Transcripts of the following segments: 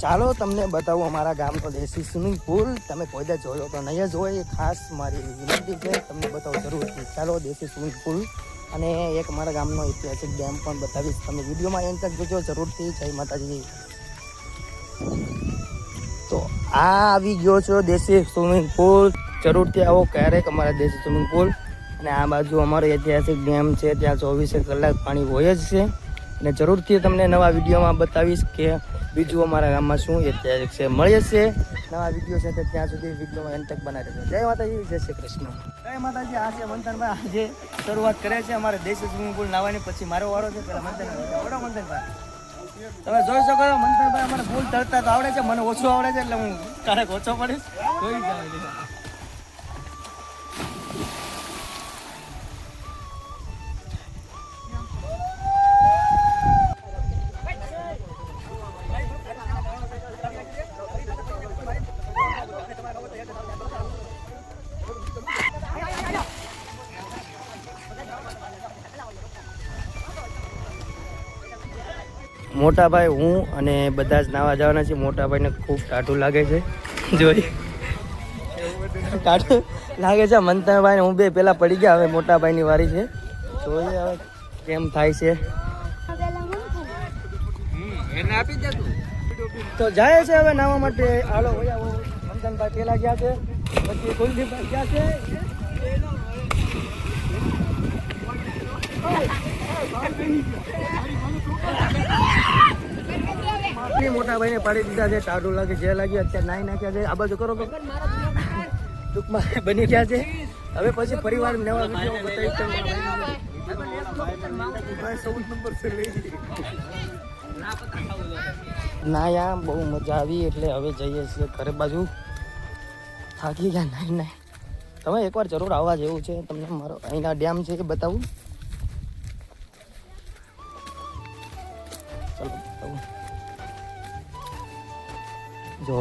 ચાલો તમને બતાવું અમારા ગામનો દેશી સ્વિમિંગ પુલ. તમે કોઈ દે જોયો તો નહીં જ હોય, ખાસ મારી વિનંતી છે તમને બતાવો જરૂરથી. ચાલો દેશી સ્વિમિંગ પુલ અને એક મારા ગામનો ઐતિહાસિક ડેમ પણ બતાવીશ. તમે વિડીયોમાં એન્ડ તક જોજો જરૂરથી. જય માતાજી. તો આ આવી ગયો છો દેશી સ્વિમિંગ પુલ. જરૂરથી આવો ક્યારેક અમારા દેશી સ્વિમિંગ પુલ. અને આ બાજુ અમારો ઐતિહાસિક ડેમ છે, ત્યાં 24 કલાક પાણી હોય જ છે. અને જરૂરથી તમને નવા વિડીયોમાં બતાવીશ કે બીજું અમારા ગામમાં શું ઐતિહાસિક છે. મળીએ છે નવા વિડીયો છે, ત્યાં સુધી વિડીયોમાં એન્ડ તક બનાવી દેજો. જય માતાજી, જય શ્રી કૃષ્ણ. જય માતાજી. આ છે મંથનભાઈ. આજે શરૂઆત કરે છે અમારે દેશી સ્વિમિંગ પુલ નાવાની. પછી મારો વાળો છે. પેલા મંથનભાઈ તમે જોઈ શકો છો. મંથનભાઈ અમારે પુલ તરતા તો આવડે છે, મને ઓછું આવડે છે એટલે હું ક્યારેક ઓછો પડીશ. જોઈ જાય મોટા ભાઈ હું અને બધા જ નાવા જવાના છે. મોટા ભાઈને ખૂબ ટાઢું લાગે છે. જોઈ ટાઢું લાગે છે મંથનભાઈ હું બે પેલા પડી ગયા. હવે મોટા ભાઈની વારી છે. જોઈએ હવે કેમ થાય છે. તો જાય છે હવે નાવા માટે. હાલો મંથનભાઈ પેલા ગયા છે, પછી કુલદીપભાઈ ગયા છે. મોટા ભાઈને પાડી દીધા છે. ટાઢું લાગે જે લાગ્યું અત્યારે નાઈ નાખ્યા છે. આ બાજુ કરો તો ટૂંકમાં બની ગયા છે. હવે પછી પરિવાર નવા વિડીયો બતાવીશ. ના યાર બહુ મજા આવી એટલે હવે જઈએ છીએ ઘરે બાજુ. થાકી ગયા નાઈ નાઈ. તમે એકવાર જરૂર આવવા જેવું છે. તમને મારો અહીંના ડેમ છે એ બતાવું. ચલો બતાવું. જો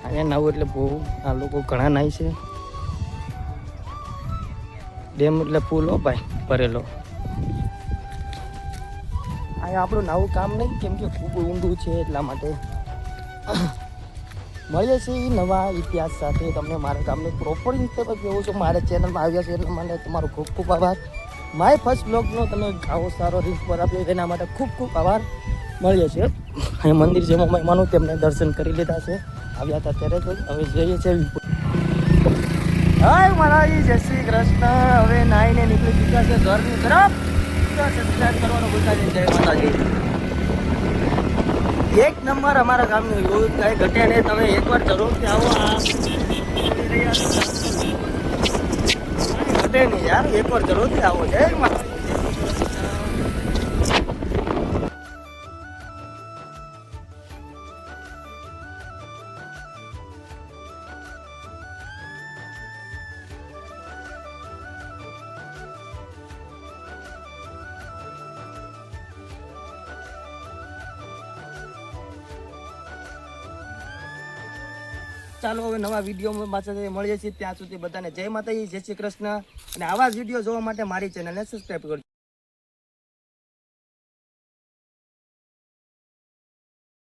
અહીંયા નાવું એટલે બહુ આ લોકો ઘણા નાય છે. ડેમ એટલે ફૂલ હો ભાઈ ભરેલો. અહીંયા આપણું નવું કામ નહીં, કેમ કે ખૂબ ઊંડું છે એટલા માટે. મળીએ છીએ નવા ઇતિહાસ સાથે. તમને મારા ગામની પ્રોપર ઇન્સ્ટા કેવું છું. મારા ચેનલમાં આવ્યા છે એટલા માટે તમારો ખૂબ ખૂબ આભાર. માય ફર્સ્ટ બ્લોગનો તમે આવો સારો રીલ્સ પર આપ્યો એના માટે ખૂબ ખૂબ આભાર. મળીએ છીએ અહીંયા મંદિર જે મહેમાનો તેમને દર્શન કરી લીધા છે. આવ્યા હતા ત્યારે તો હવે જઈએ છીએ. હાય મારાજી, જય શ્રી કૃષ્ણ. હવે નાઈને નીકળી ચૂક્યા છે ઘરની તરફ. સબસ્ક્રાઈબ કરવાનું ભૂલતા નહીં. જય માતાજી. એક નંબર અમારા ગામનું એવું કાંઈ ઘટે નહીં. તમે એકવાર જરૂરથી આવો. ઘટે નહીં યાર, એકવાર જરૂરથી આવો. જય માતાજી. ચાલો હવે નવા વિડીયોમાં પાછા મળીએ છીએ. ત્યાં સુધી બધાને જય માતાજી, જય શ્રી કૃષ્ણ. અને આવા જ વિડીયો જોવા માટે મારી ચેનલને સબસ્ક્રાઈબ કરજો.